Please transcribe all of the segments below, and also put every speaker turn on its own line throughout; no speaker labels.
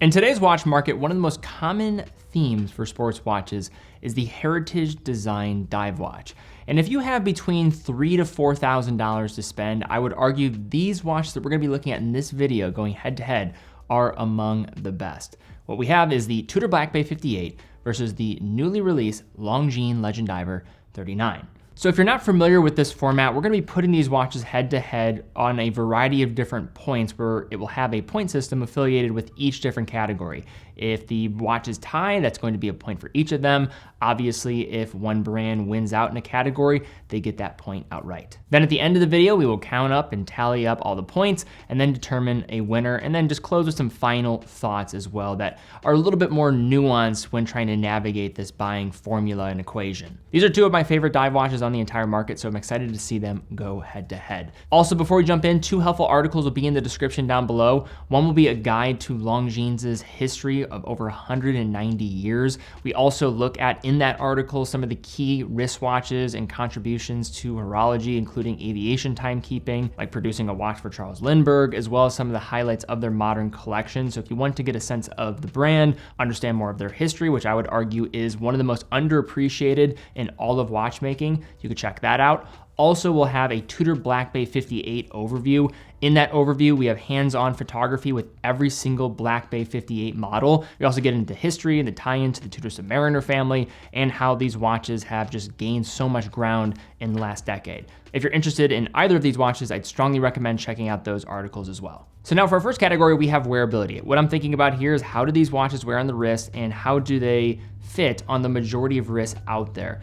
In today's watch market, one of the most common themes for sports watches is the heritage design dive watch. And if you have between $3,000 to $4,000 to spend, I would argue these watches that we're gonna be looking at in this video, going head to head, are among the best. What we have is the Tudor Black Bay 58 versus the newly released Longines Legend Diver 39. So if you're not familiar with this format, we're gonna be putting these watches head to head on a variety of different points where it will have a point system affiliated with each different category. If the watch is tied, that's going to be a point for each of them. Obviously, if one brand wins out in a category, they get that point outright. Then at the end of the video, we will count up and tally up all the points and then determine a winner, and then just close with some final thoughts as well that are a little bit more nuanced when trying to navigate this buying formula and equation. These are two of my favorite dive watches on the entire market, so I'm excited to see them go head to head. Also, before we jump in, two helpful articles will be in the description down below. One will be a guide to Longines's history of over 190 years. We also look at, in that article, some of the key wristwatches and contributions to horology, including aviation timekeeping, like producing a watch for Charles Lindbergh, as well as some of the highlights of their modern collection. So if you want to get a sense of the brand, understand more of their history, which I would argue is one of the most underappreciated in all of watchmaking, you could check that out. Also, we'll have a Tudor Black Bay 58 overview. In that overview, we have hands-on photography with every single Black Bay 58 model. We also get into history and the tie-in to the Tudor Submariner family and how these watches have just gained so much ground in the last decade. If you're interested in either of these watches, I'd strongly recommend checking out those articles as well. So now for our first category, we have wearability. What I'm thinking about here is how do these watches wear on the wrist and how do they fit on the majority of wrists out there?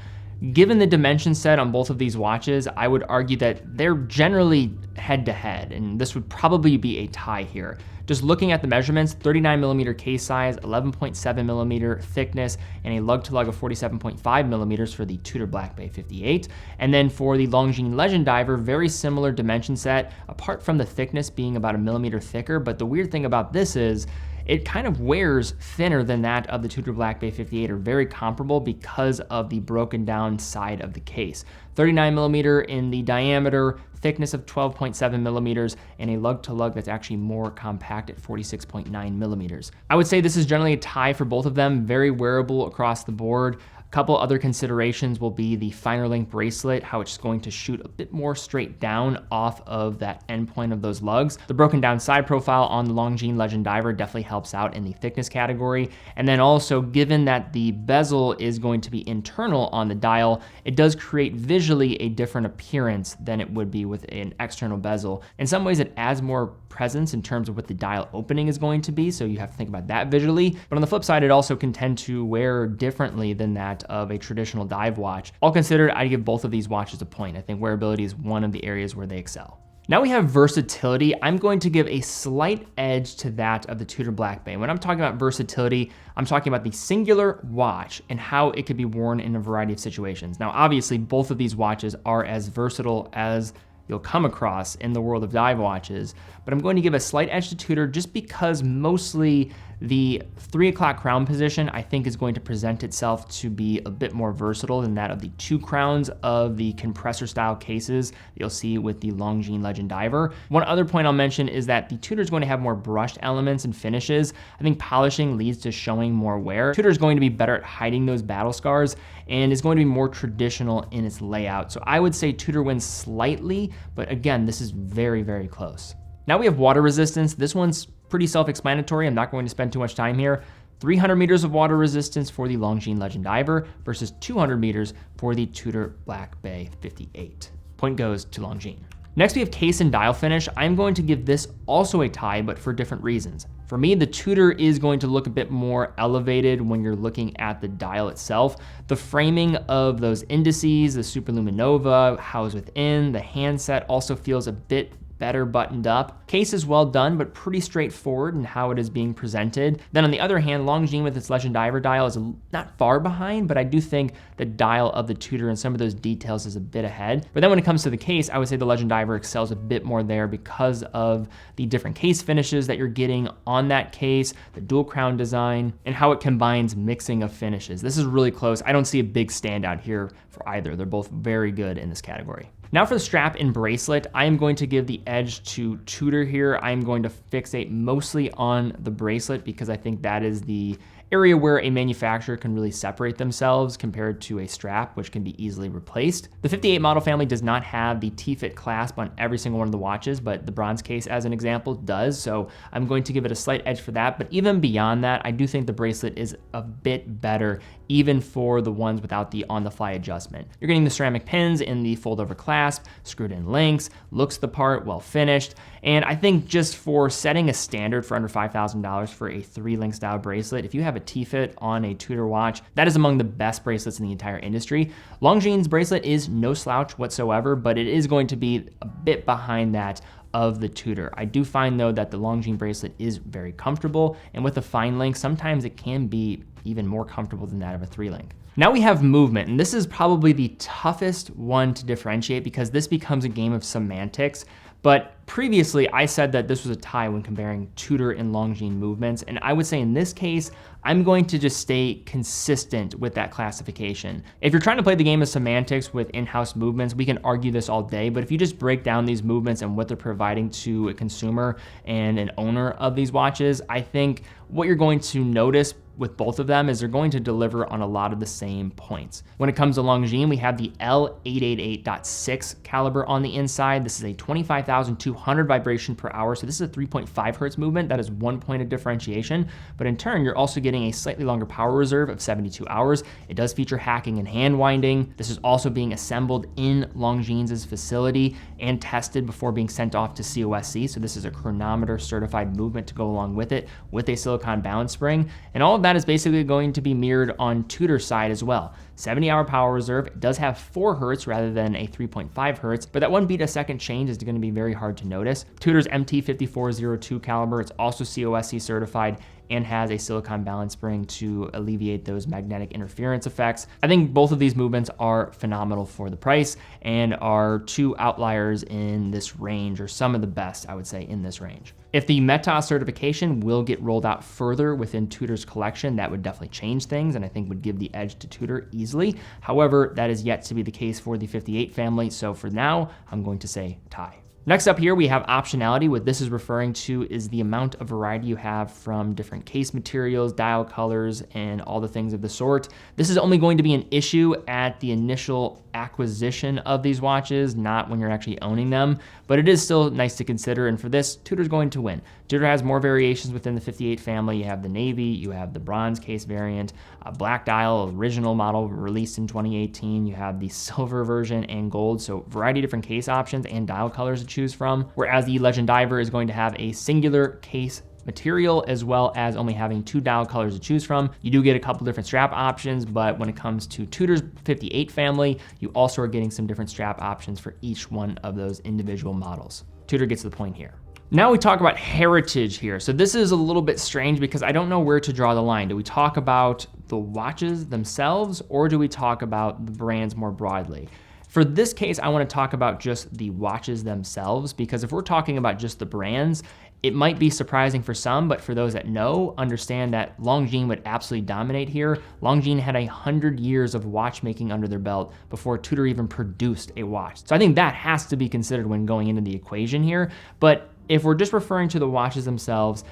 Given the dimension set on both of these watches, I would argue that they're generally head to head, and this would probably be a tie here. Just looking at the measurements, 39mm case size, 11.7mm thickness, and a lug to lug of 47.5 millimeters for the Tudor Black Bay 58. And then for the Longines Legend Diver, very similar dimension set, apart from the thickness being about a millimeter thicker. But the weird thing about this is, it kind of wears thinner than that of the Tudor Black Bay 58, or very comparable because of the broken down side of the case. 39mm in the diameter, thickness of 12.7 millimeters, and a lug to lug that's actually more compact at 46.9 millimeters. I would say this is generally a tie for both of them, very wearable across the board. Couple other considerations will be the finer length bracelet, how it's going to shoot a bit more straight down off of that endpoint of those lugs. The broken down side profile on the Longines Legend Diver definitely helps out in the thickness category. And then also, given that the bezel is going to be internal on the dial, it does create visually a different appearance than it would be with an external bezel. In some ways, it adds more presence in terms of what the dial opening is going to be, so you have to think about that visually. But on the flip side, it also can tend to wear differently than that of a traditional dive watch. All considered, I give both of these watches a point. I think wearability is one of the areas where they excel. Now we have versatility. I'm going to give a slight edge to that of the Tudor Black Bay. When I'm talking about versatility, I'm talking about the singular watch and how it could be worn in a variety of situations. Now, obviously, both of these watches are as versatile as you'll come across in the world of dive watches, but I'm going to give a slight edge to Tudor just because mostly the 3 o'clock crown position I think is going to present itself to be a bit more versatile than that of the 2 crowns of the compressor style cases that you'll see with the Longines Legend Diver. One other point I'll mention is that the Tudor is going to have more brushed elements and finishes. I think polishing leads to showing more wear. Tudor is going to be better at hiding those battle scars and is going to be more traditional in its layout. So I would say Tudor wins slightly, but again, this is very, very close. Now we have water resistance. This one's pretty self-explanatory. I'm not going to spend too much time here. 300 meters of water resistance for the Longines Legend Diver versus 200 meters for the Tudor Black Bay 58. Point goes to Longines. Next, we have case and dial finish. I'm going to give this also a tie, but for different reasons. For me, the Tudor is going to look a bit more elevated when you're looking at the dial itself. The framing of those indices, the superluminova housed within, the handset also feels a bit better buttoned up. Case is well done, but pretty straightforward in how it is being presented. Then on the other hand, Longines with its Legend Diver dial is not far behind, but I do think the dial of the Tudor and some of those details is a bit ahead. But then when it comes to the case, I would say the Legend Diver excels a bit more there because of the different case finishes that you're getting on that case, the dual crown design, and how it combines mixing of finishes. This is really close. I don't see a big standout here for either. They're both very good in this category. Now for the strap and bracelet, I am going to give the edge to Tudor here. I am going to fixate mostly on the bracelet because I think that is the area where a manufacturer can really separate themselves compared to a strap, which can be easily replaced. The 58 model family does not have the T-fit clasp on every single one of the watches, but the bronze case, as an example, does. So I'm going to give it a slight edge for that. But even beyond that, I do think the bracelet is a bit better, even for the ones without the on-the-fly adjustment. You're getting the ceramic pins in the fold-over clasp, screwed-in links, looks the part, well finished. And I think just for setting a standard for under $5,000 for a 3-link style bracelet, if you have a T-fit on a Tudor watch, that is among the best bracelets in the entire industry. Longines bracelet is no slouch whatsoever, but it is going to be a bit behind that of the Tudor. I do find though that the Longines bracelet is very comfortable, and with a fine link, sometimes it can be even more comfortable than that of a 3-link. Now we have movement, and this is probably the toughest one to differentiate because this becomes a game of semantics. But previously, I said that this was a tie when comparing Tudor and Longines movements, and I would say in this case, I'm going to just stay consistent with that classification. If you're trying to play the game of semantics with in-house movements, we can argue this all day, but if you just break down these movements and what they're providing to a consumer and an owner of these watches, I think what you're going to notice with both of them is they're going to deliver on a lot of the same points. When it comes to Longines, we have the L888.6 caliber on the inside. This is a 25,200 vibration per hour. So this is a 3.5 hertz movement. That is 1 point of differentiation. But in turn, you're also getting a slightly longer power reserve of 72 hours. It does feature hacking and hand winding. This is also being assembled in Longines's facility and tested before being sent off to COSC. So this is a chronometer certified movement to go along with it, with a silicone balance spring. And all of that is basically going to be mirrored on Tudor's side as well. 70-hour power reserve. It does have 4 hertz rather than a 3.5 hertz, but that 1 beat a second change is going to be very hard to notice. Tudor's MT5402 caliber, it's also COSC certified and has a silicone balance spring to alleviate those magnetic interference effects. I think both of these movements are phenomenal for the price and are 2 outliers in this range, or some of the best, I would say, in this range. If the METAS certification will get rolled out further within Tudor's collection, that would definitely change things and I think would give the edge to Tudor easily. However, that is yet to be the case for the 58 family, so for now, I'm going to say tie. Next up here, we have optionality. What this is referring to is the amount of variety you have from different case materials, dial colors, and all the things of the sort. This is only going to be an issue at the initial acquisition of these watches, not when you're actually owning them, but it is still nice to consider, and for this, Tudor's going to win. Tudor has more variations within the 58 family. You have the navy, you have the bronze case variant, a black dial, original model released in 2018, you have the silver version and gold, so variety of different case options and dial colors to choose from, whereas the Legend Diver is going to have a singular case material as well as only having 2 dial colors to choose from. You do get a couple different strap options, but when it comes to Tudor's 58 family, you also are getting some different strap options for each one of those individual models. Tudor gets the point here. Now we talk about heritage here. So this is a little bit strange because I don't know where to draw the line. Do we talk about the watches themselves or do we talk about the brands more broadly? For this case, I want to talk about just the watches themselves, because if we're talking about just the brands, it might be surprising for some, but for those that know, understand that Longines would absolutely dominate here. Longines had 100 years of watchmaking under their belt before Tudor even produced a watch. So I think that has to be considered when going into the equation here. But if we're just referring to the watches themselves,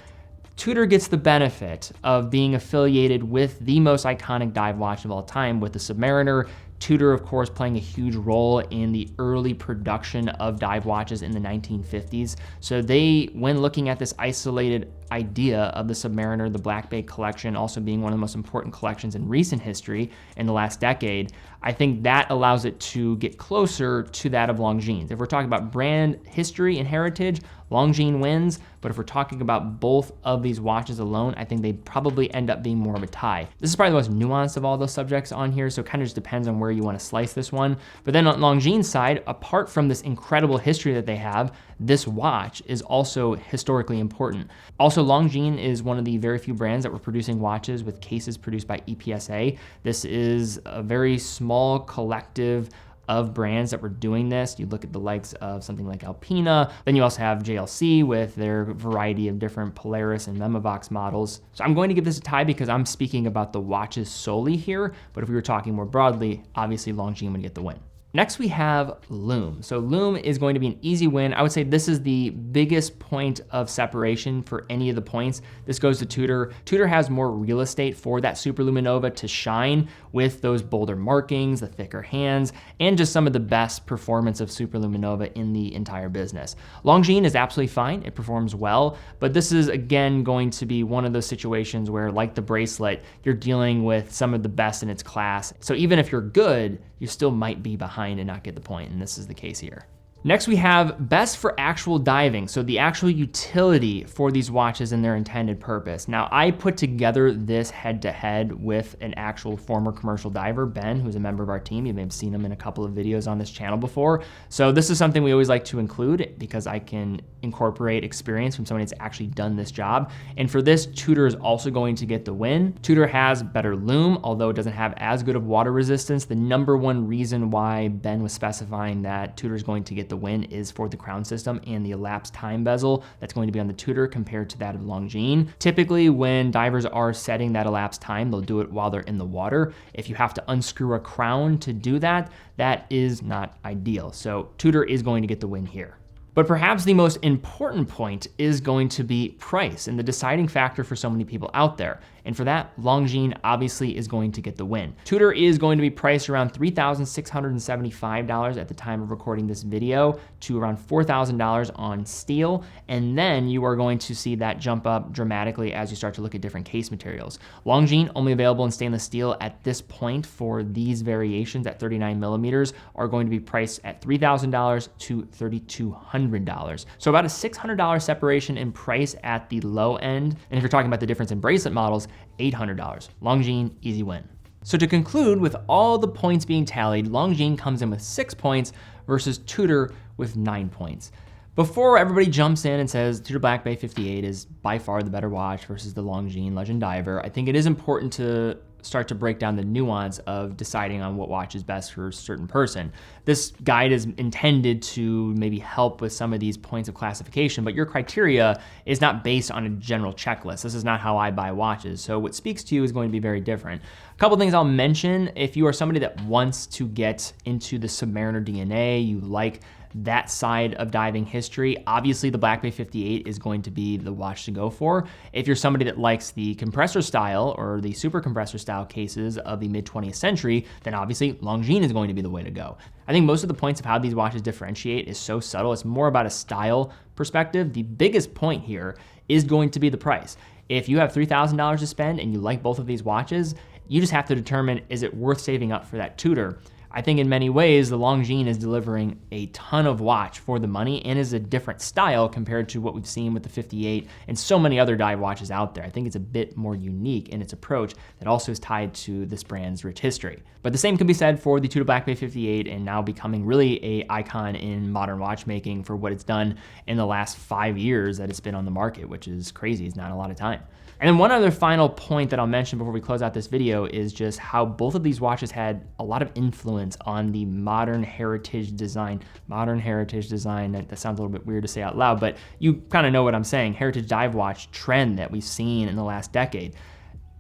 Tudor gets the benefit of being affiliated with the most iconic dive watch of all time with the Submariner. Tudor, of course, playing a huge role in the early production of dive watches in the 1950s. So they, when looking at this isolated idea of the Submariner, the Black Bay collection also being one of the most important collections in recent history in the last decade, I think that allows it to get closer to that of Longines. If we're talking about brand history and heritage, Longines wins, but if we're talking about both of these watches alone, I think they probably end up being more of a tie. This is probably the most nuanced of all those subjects on here, so it kind of just depends on where you want to slice this one. But then on Longines' side, apart from this incredible history that they have, this watch is also historically important. Also, Longines is one of the very few brands that were producing watches with cases produced by EPSA. This is a very small collective of brands that were doing this. You look at the likes of something like Alpina, then you also have JLC with their variety of different Polaris and Memovox models. So I'm going to give this a tie because I'm speaking about the watches solely here, but if we were talking more broadly, obviously Longines would get the win. Next we have Lume. So Lume is going to be an easy win. I would say this is the biggest point of separation for any of the points. This goes to Tudor. Tudor has more real estate for that Superluminova to shine with those bolder markings, the thicker hands, and just some of the best performance of Superluminova in the entire business. Longines is absolutely fine. It performs well, but this is again going to be one of those situations where, like the Bracelet, you're dealing with some of the best in its class. So even if you're good, you still might be behind and not get the point, and this is the case here. Next we have best for actual diving, so the actual utility for these watches and their intended purpose. Now I put together this head-to-head with an actual former commercial diver, Ben, who's a member of our team. You may have seen him in a couple of videos on this channel before. So this is something we always like to include because I can incorporate experience from someone that's actually done this job. And for this, Tudor is also going to get the win. Tudor has better lume, although it doesn't have as good of water resistance. The number one reason why Ben was specifying that Tudor is going to get the win is for the crown system and the elapsed time bezel that's going to be on the Tudor compared to that of Longines. Typically, when divers are setting that elapsed time, they'll do it while they're in the water. If you have to unscrew a crown to do that, that is not ideal. So Tudor is going to get the win here. But perhaps the most important point is going to be price and the deciding factor for so many people out there. And for that, Longines obviously is going to get the win. Tudor is going to be priced around $3,675 at the time of recording this video to around $4,000 on steel. And then you are going to see that jump up dramatically as you start to look at different case materials. Longines, only available in stainless steel at this point for these variations at 39 millimeters, are going to be priced at $3,000 to $3,200. So about a $600 separation in price at the low end. And if you're talking about the difference in bracelet models, $800. Longines, easy win. So to conclude, with all the points being tallied, Longines comes in with 6 points versus Tudor with 9 points. Before everybody jumps in and says Tudor Black Bay 58 is by far the better watch versus the Longines Legend Diver, I think it is important to start to break down the nuance of deciding on what watch is best for a certain person. This guide is intended to maybe help with some of these points of classification, but your criteria is not based on a general checklist. This is not how I buy watches. So what speaks to you is going to be very different. A couple things I'll mention: if you are somebody that wants to get into the Submariner DNA, you like that side of diving history, obviously the Black Bay 58 is going to be the watch to go for. If you're somebody that likes the compressor style or the super compressor style cases of the mid 20th century, then obviously Longines is going to be the way to go. I think most of the points of how these watches differentiate is so subtle. It's more about a style perspective. The biggest point here is going to be the price. If you have $3,000 to spend and you like both of these watches, you just have to determine, is it worth saving up for that Tudor? I think in many ways, the Longines is delivering a ton of watch for the money and is a different style compared to what we've seen with the 58 and so many other dive watches out there. I think it's a bit more unique in its approach that also is tied to this brand's rich history. But the same can be said for the Tudor Black Bay 58 and now becoming really an icon in modern watchmaking for what it's done in the last 5 years that it's been on the market, which is crazy. It's not a lot of time. And then one other final point that I'll mention before we close out this video is just how both of these watches had a lot of influence on the modern heritage design. Modern heritage design, that sounds a little bit weird to say out loud, but you kind of know what I'm saying. Heritage dive watch trend that we've seen in the last decade.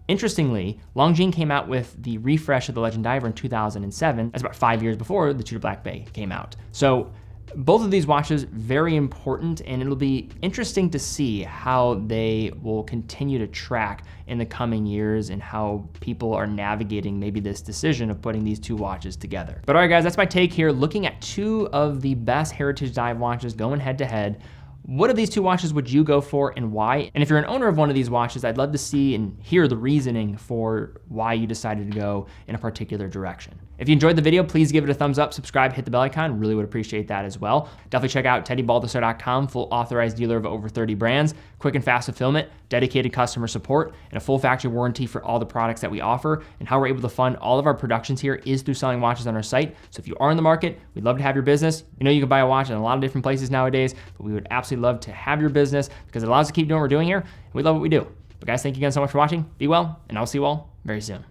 Interestingly, Longines came out with the refresh of the Legend Diver in 2007. That's about 5 years before the Tudor Black Bay came out. So both of these watches, very important, and it'll be interesting to see how they will continue to track in the coming years and how people are navigating maybe this decision of putting these two watches together. But all right, guys, that's my take here, looking at two of the best heritage dive watches going head to head. What of these two watches would you go for and why? And if you're an owner of one of these watches, I'd love to see and hear the reasoning for why you decided to go in a particular direction. If you enjoyed the video, please give it a thumbs up, subscribe, hit the bell icon. Really would appreciate that as well. Definitely check out TeddyBaldassarre.com, full authorized dealer of over 30 brands, quick and fast fulfillment, dedicated customer support, and a full factory warranty for all the products that we offer. And how we're able to fund all of our productions here is through selling watches on our site. So if you are in the market, we'd love to have your business. You know you can buy a watch in a lot of different places nowadays, but we would absolutely love to have your business because it allows us to keep doing what we're doing here. And we love what we do. But guys, thank you again so much for watching. Be well, and I'll see you all very soon.